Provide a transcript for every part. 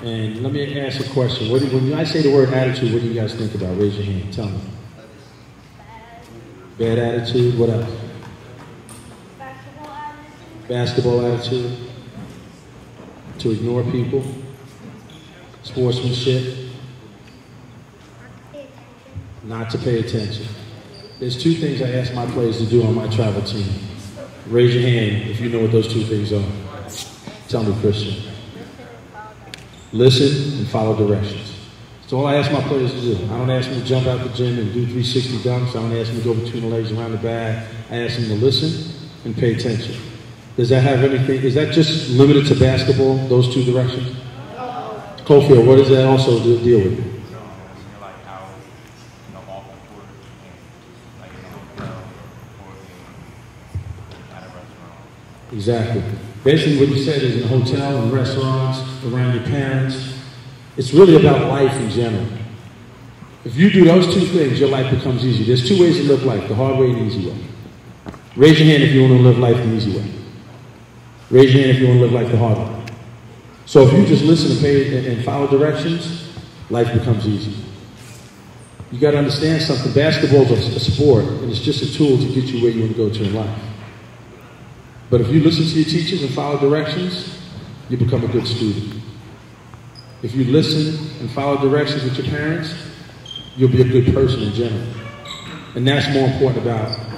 And let me ask a question. When I say the word attitude, what do you guys think about? Raise your hand. Tell me. Bad attitude. What else? Basketball attitude. To ignore people. Sportsmanship. Not to pay attention. There's two things I ask my players to do on my travel team. Raise your hand if you know what those two things are. Tell me, Christian. Listen and follow directions. That's all I ask my players to do. I don't ask them to jump out the gym and do 360 dunks. I don't ask them to go between the legs around the bag. I ask them to listen and pay attention. Does that have anything? Is that just limited to basketball, those two directions? Cofield, what does that also deal with? Exactly. Basically what you said is in a hotel and restaurants, around your parents. It's really about life in general. If you do those two things, your life becomes easy. There's two ways to live life, the hard way and the easy way. Raise your hand if you want to live life the easy way. Raise your hand if you want to live life the hard way. So if you just listen and pay and follow directions, life becomes easy. You got to understand something. Basketball is a sport, and it's just a tool to get you where you want to go to in life. But if you listen to your teachers and follow directions, you become a good student. If you listen and follow directions with your parents, you'll be a good person in general. And that's more important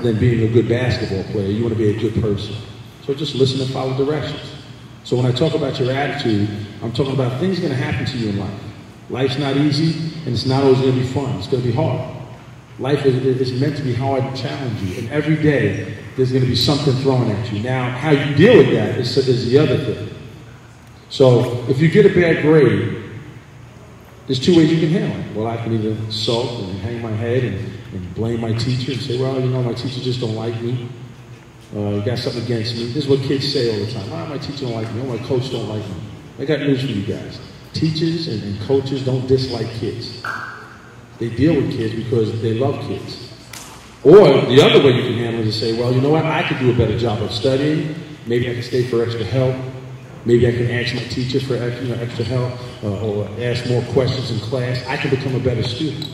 than being a good basketball player. You want to be a good person. So just listen and follow directions. So when I talk about your attitude, I'm talking about things going to happen to you in life. Life's not easy, and it's not always going to be fun. It's going to be hard. Life is meant to be hard and challenge you. And every day, there's going to be something thrown at you. Now, how you deal with that is the other thing. So if you get a bad grade, there's two ways you can handle it. Well, I can either sulk and hang my head and blame my teacher and say, well, you know, my teacher just don't like me. You got something against me. This is what kids say all the time. Oh, my teacher don't like me. Oh, my coach don't like me. I got news for you guys. Teachers and coaches don't dislike kids. They deal with kids because they love kids. Or the other way you can handle it is to say, well, you know what? I could do a better job of studying. Maybe I can stay for extra help. Maybe I can ask my teacher for extra help or ask more questions in class. I can become a better student.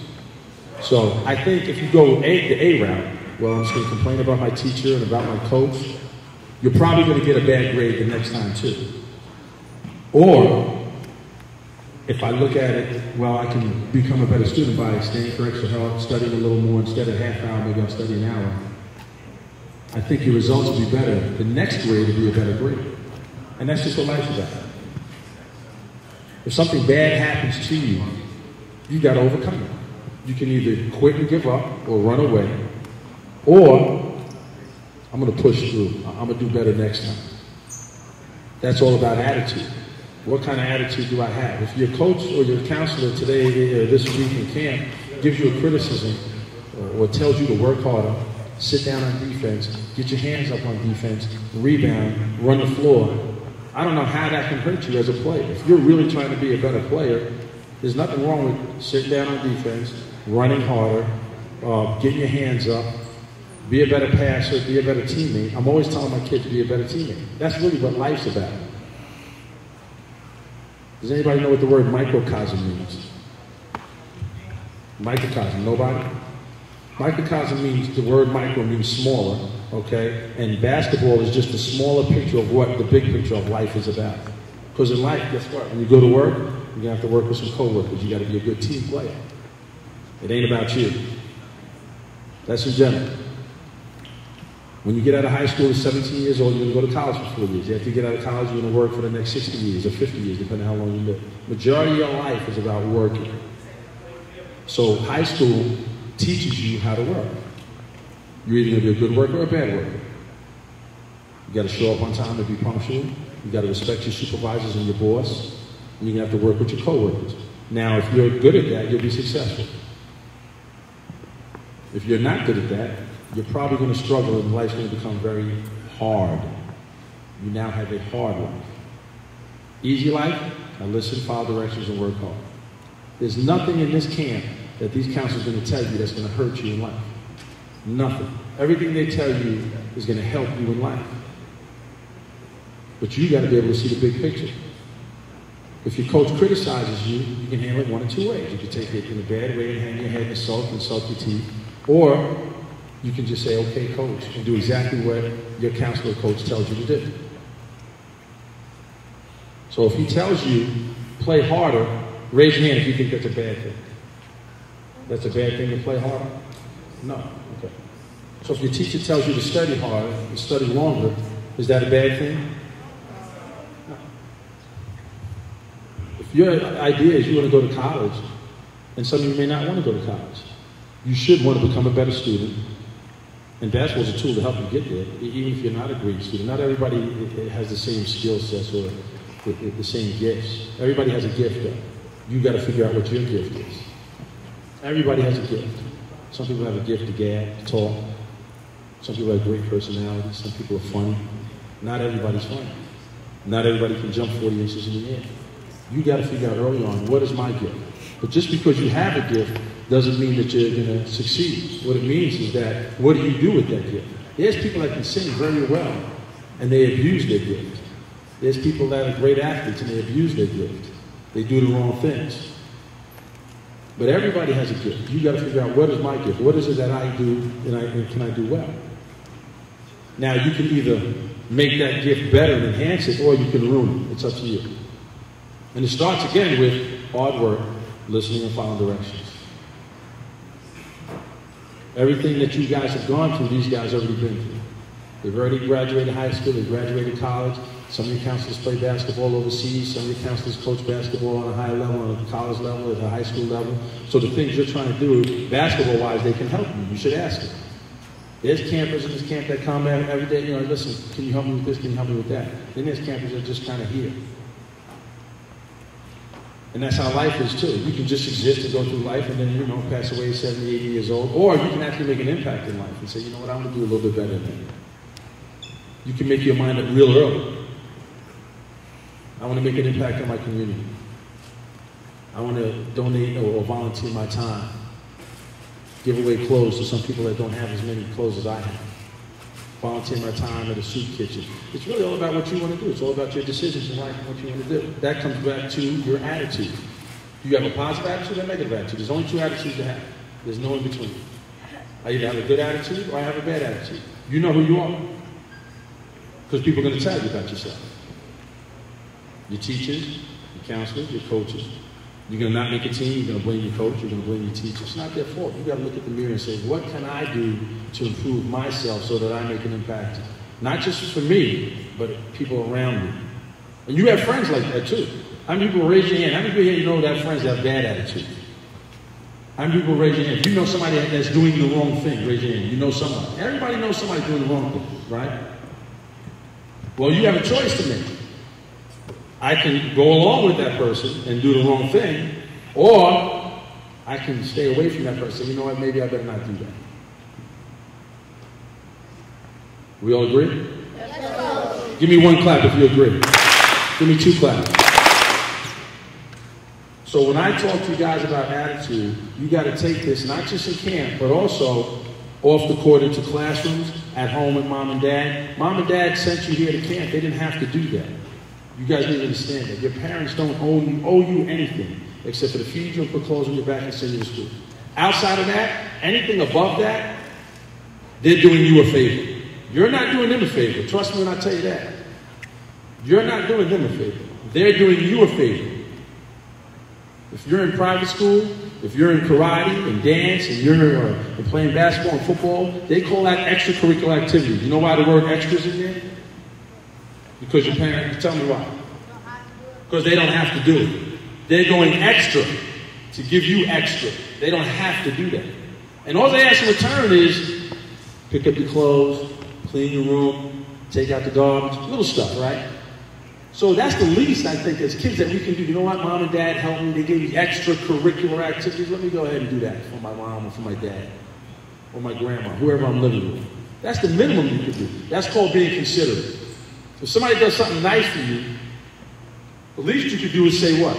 So I think if you go the A route, well, I'm just going to complain about my teacher and about my coach, you're probably going to get a bad grade the next time too. Or if I look at it, well, I can become a better student by staying for extra help, studying a little more. Instead of half hour, maybe I'll study an hour. I think your results will be better. The next grade will be a better grade. And that's just what life's about. If something bad happens to you, you got to overcome it. You can either quit and give up or run away, or I'm going to push through. I'm going to do better next time. That's all about attitude. What kind of attitude do I have? If your coach or your counselor today or this week in camp gives you a criticism or tells you to work harder, sit down on defense, get your hands up on defense, rebound, run the floor, I don't know how that can hurt you as a player. If you're really trying to be a better player, there's nothing wrong with sitting down on defense, running harder, getting your hands up, be a better passer, be a better teammate. I'm always telling my kids to be a better teammate. That's really what life's about. Does anybody know what the word microcosm means? Microcosm, nobody? Microcosm means, the word micro means smaller, okay? And basketball is just a smaller picture of what the big picture of life is about. Because in life, guess what? When you go to work, you're going to have to work with some coworkers. You got to be a good team player. It ain't about you. That's in general. When you get out of high school at 17 years old, you're going to go to college for 4 years. After you get out of college, you're going to work for the next 60 years or 50 years, depending on how long you live. Majority of your life is about working. So high school teaches you how to work. You're either going to be a good worker or a bad worker. You got to show up on time and be punctual. You got to respect your supervisors and your boss. And you're going to have to work with your coworkers. Now, if you're good at that, you'll be successful. If you're not good at that, you're probably going to struggle and life's going to become very hard. You now have a hard life. Easy life? Now listen, follow directions, and work hard. There's nothing in this camp that these counselors are going to tell you that's going to hurt you in life. Nothing. Everything they tell you is going to help you in life. But you got to be able to see the big picture. If your coach criticizes you, you can handle it one of two ways. You can take it in a bad way and hang your head and insult your teeth, or you can just say, okay, coach, and do exactly what your counselor coach tells you to do. So if he tells you, play harder, raise your hand if you think that's a bad thing. That's a bad thing to play harder? No. Okay. So if your teacher tells you to study harder and study longer, is that a bad thing? No. If your idea is you want to go to college, and some of you may not want to go to college, you should want to become a better student. And basketball is a tool to help you get there, even if you're not a great student. Not everybody has the same skill sets or the same gifts. Everybody has a gift, though. You got to figure out what your gift is. Everybody has a gift. Some people have a gift to gab, to talk. Some people have great personalities. Some people are funny. Not everybody's funny. Not everybody can jump 40 inches in the air. You got to figure out early on, what is my gift? But just because you have a gift doesn't mean that you're going to succeed. What it means is that, what do you do with that gift? There's people that can sing very well, and they abuse their gift. There's people that are great athletes, and they abuse their gift. They do the wrong things. But everybody has a gift. You got to figure out, what is my gift? What is it that I do, and can I do well? Now, you can either make that gift better and enhance it, or you can ruin it. It's up to you. And it starts again with hard work, listening, and following directions. Everything that you guys have gone through, these guys have already been through. They've already graduated high school, they've graduated college. Some of your counselors play basketball overseas. Some of your counselors coach basketball on a high level, on a college level, at a high school level. So the things you're trying to do, basketball-wise, they can help you. You should ask them. There's campers in this camp that come every day, listen, can you help me with this? Can you help me with that? Then there's campers that are just kind of here. And that's how life is, too. You can just exist and go through life and then, pass away at 70, 80 years old. Or you can actually make an impact in life and say, you know what, I'm going to do a little bit better than that. You can make your mind up real early. I want to make an impact on my community. I want to donate or volunteer my time. Give away clothes to some people that don't have as many clothes as I have. Volunteer my time at a soup kitchen. It's really all about what you want to do. It's all about your decisions in life and what you want to do. That comes back to your attitude. Do you have a positive attitude or a negative attitude? There's only two attitudes to have. There's no in between. I either have a good attitude or I have a bad attitude. You know who you are. Because people are going to tell you about yourself. Your teachers, your counselors, your coaches. You're going to not make a team, you're going to blame your coach, you're going to blame your teacher. It's not their fault. You've got to look at the mirror and say, what can I do to improve myself so that I make an impact? Not just for me, but people around me. And you have friends like that too. How many people raise your hand? How many people here you know that have friends that have bad attitude? How many people raise your hand? If you know somebody that's doing the wrong thing, raise your hand. You know somebody. Everybody knows somebody doing the wrong thing, right? Well, you have a choice to make. I can go along with that person and do the wrong thing, or I can stay away from that person. You know what? Maybe I better not do that. We all agree? Yes. Give me one clap if you agree. Give me two claps. So when I talk to you guys about attitude, you got to take this not just in camp, but also off the court into classrooms, at home with mom and dad. Mom and dad sent you here to camp. They didn't have to do that. You guys need to understand that. Your parents don't owe you anything except for to feed you and put clothes on your back and send you to school. Outside of that, anything above that, they're doing you a favor. You're not doing them a favor. Trust me when I tell you that. You're not doing them a favor. They're doing you a favor. If you're in private school, if you're in karate and dance and you're playing basketball and football, they call that extracurricular activity. You know why the word extra is in there? Because your parents, tell me why. Because they don't have to do it. They're going extra to give you extra. They don't have to do that. And all they ask in return is pick up your clothes, clean your room, take out the garbage, little stuff, right? So that's the least, I think, as kids that we can do. You know what? Mom and dad helped me. They gave me extracurricular activities. Let me go ahead and do that for my mom or for my dad or my grandma, whoever I'm living with. That's the minimum you can do. That's called being considerate. If somebody does something nice for you, the least you can do is say what?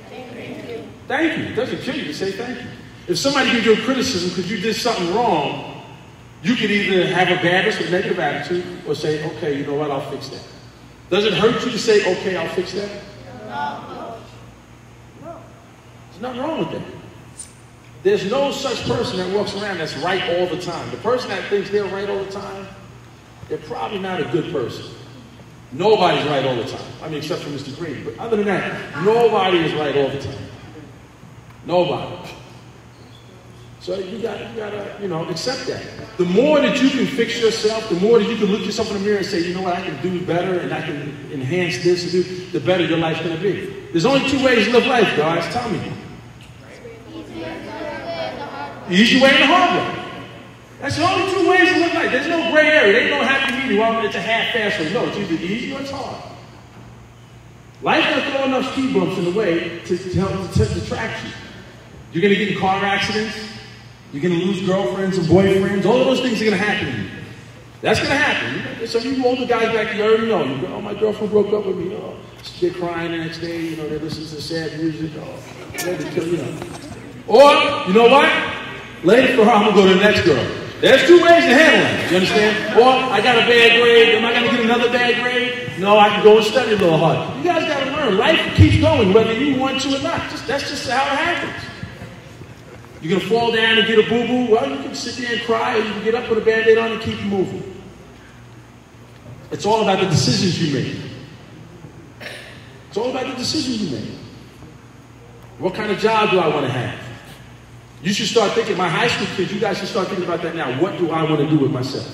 Thank you. Thank you. It doesn't kill you to say thank you. If somebody gives you a criticism because you did something wrong, you can either have a bad or negative attitude or say, okay, you know what, I'll fix that. Does it hurt you to say, okay, I'll fix that? No. There's nothing wrong with that. There's no such person that walks around that's right all the time. The person that thinks they're right all the time, they're probably not a good person. Nobody's right all the time. I mean, except for Mr. Green. But other than that, nobody is right all the time. Nobody. So you gotta, accept that. The more that you can fix yourself, the more that you can look yourself in the mirror and say, you know what, I can do better and I can enhance this and do, the better your life's gonna be. There's only two ways to live life, guys. Tell me. The easy way and the hard way. That's the only two ways to live life. There's no gray area. There's no happy medium. Well, it's a half-fast way. No, it's either easy or it's hard. Life's gonna throw enough speed bumps in the way to detract you. You're gonna get in car accidents. You're going to lose girlfriends and boyfriends. All of those things are going to happen to you. That's going to happen. Some of you older guys back here already know. You go, oh, my girlfriend broke up with me. Oh, they're crying the next day. They listen to sad music. Oh, they kill, Or, you know what? Later for her, I'm going to go to the next girl. There's two ways to handle it. You understand? Or, I got a bad grade. Am I going to get another bad grade? No, I can go and study a little harder. You guys got to learn. Life keeps going whether you want to or not. That's just how it happens. You're going to fall down and get a boo-boo? Well, you can sit there and cry, or you can get up with a Band-Aid on and keep moving. It's all about the decisions you make. It's all about the decisions you make. What kind of job do I want to have? You should start thinking, my high school kids, you guys should start thinking about that now. What do I want to do with myself?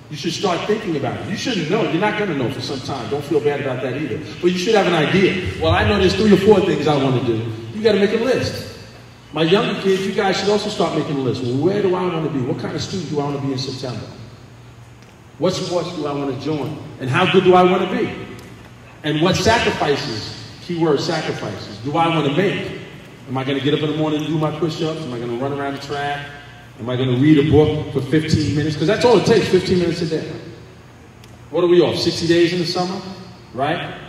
You should start thinking about it. You shouldn't know. You're not going to know for some time. Don't feel bad about that either. But you should have an idea. Well, I know there's 3 or 4 things I want to do. You got to make a list. My younger kids, you guys should also start making a list. Well, where do I want to be? What kind of student do I want to be in September? What sports do I want to join? And how good do I want to be? And what sacrifices, keyword sacrifices, do I want to make? Am I going to get up in the morning and do my push-ups? Am I going to run around the track? Am I going to read a book for 15 minutes? Because that's all it takes, 15 minutes a day. What are we off? 60 days in the summer? Right?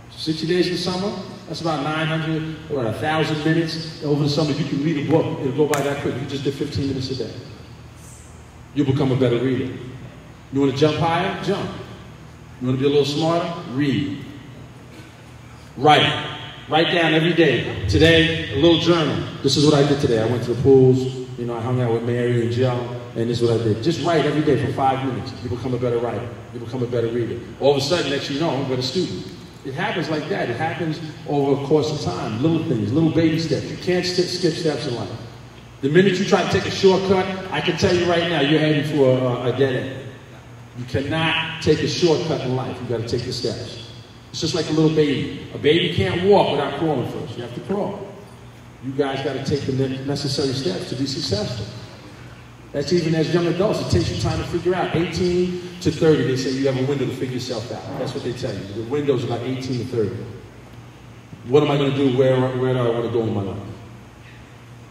60 days in the summer? That's about 900 or 1,000 minutes. Over the summer, you can read a book. It'll go by that quick. You just did 15 minutes a day. You'll become a better reader. You want to jump higher? Jump. You want to be a little smarter? Read. Write. Write down every day. Today, a little journal. This is what I did today. I went to the pools. I hung out with Mary and Joe, and this is what I did. Just write every day for 5 minutes. You become a better writer. You become a better reader. All of a sudden, next you know, I'm a better student. It happens like that. It happens over a course of time. Little things, little baby steps. You can't skip steps in life. The minute you try to take a shortcut, I can tell you right now, you're heading for a dead end. You cannot take a shortcut in life. You've got to take the steps. It's just like a little baby. A baby can't walk without crawling first. You have to crawl. You guys got to take the necessary steps to be successful. That's even as young adults. It takes you time to figure out. 18 to 30, they say you have a window to figure yourself out. That's what they tell you. The window's about 18 to 30. What am I going to do? Where do I want to go in my life?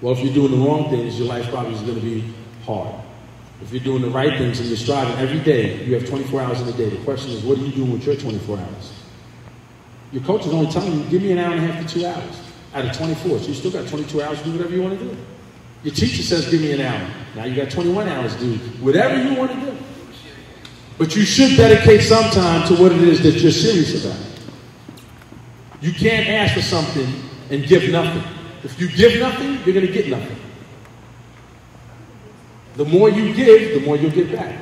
Well, if you're doing the wrong things, your life probably is going to be hard. If you're doing the right things and you're striving every day, you have 24 hours in a day. The question is, what are you doing with your 24 hours? Your coach is only telling you, give me an hour and a half to 2 hours out of 24. So you still got 22 hours to do whatever you want to do. Your teacher says, give me an hour. Now you got 21 hours to do whatever you want to do. But you should dedicate some time to what it is that you're serious about. You can't ask for something and give nothing. If you give nothing, you're going to get nothing. The more you give, the more you'll get back.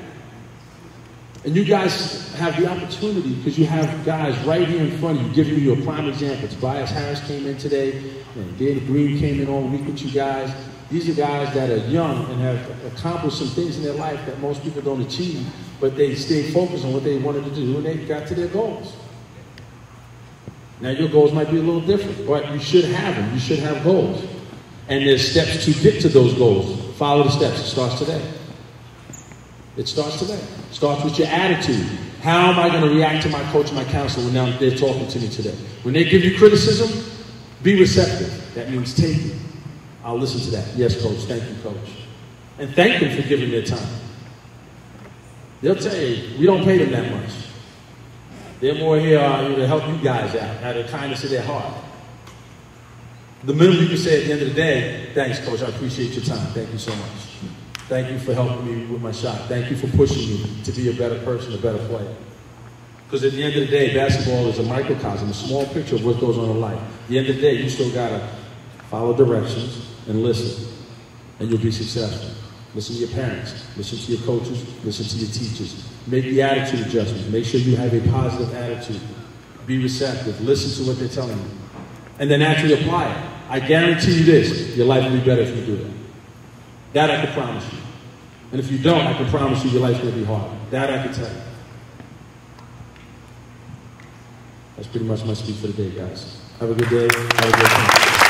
And you guys have the opportunity because you have guys right here in front of you giving you a prime example. Tobias Harris came in today, and David Green came in all week with you guys. These are guys that are young and have accomplished some things in their life that most people don't achieve, but they stayed focused on what they wanted to do and they got to their goals. Now your goals might be a little different, but you should have them. You should have goals. And there's steps to get to those goals. Follow the steps. It starts today. It starts today. It starts with your attitude. How am I going to react to my coach and my counselor when they're talking to me today? When they give you criticism, be receptive. That means take it. I'll listen to that. Yes, coach. Thank you, coach. And thank them for giving their time. They'll tell you, we don't pay them that much. They're more here to help you guys out of the kindness of their heart. The minimum you can say at the end of the day, thanks, coach. I appreciate your time. Thank you so much. Thank you for helping me with my shot. Thank you for pushing me to be a better person, a better player. Because at the end of the day, basketball is a microcosm, a small picture of what goes on in life. At the end of the day, you still got to follow directions, and listen, and you'll be successful. Listen to your parents, listen to your coaches, listen to your teachers. Make the attitude adjustments. Make sure you have a positive attitude. Be receptive. Listen to what they're telling you. And then actually apply it. I guarantee you this, your life will be better if you do that. That I can promise you. And if you don't, I can promise you your life's going to be hard. That I can tell you. That's pretty much my speech for the day, guys. Have a good day. Have a good time.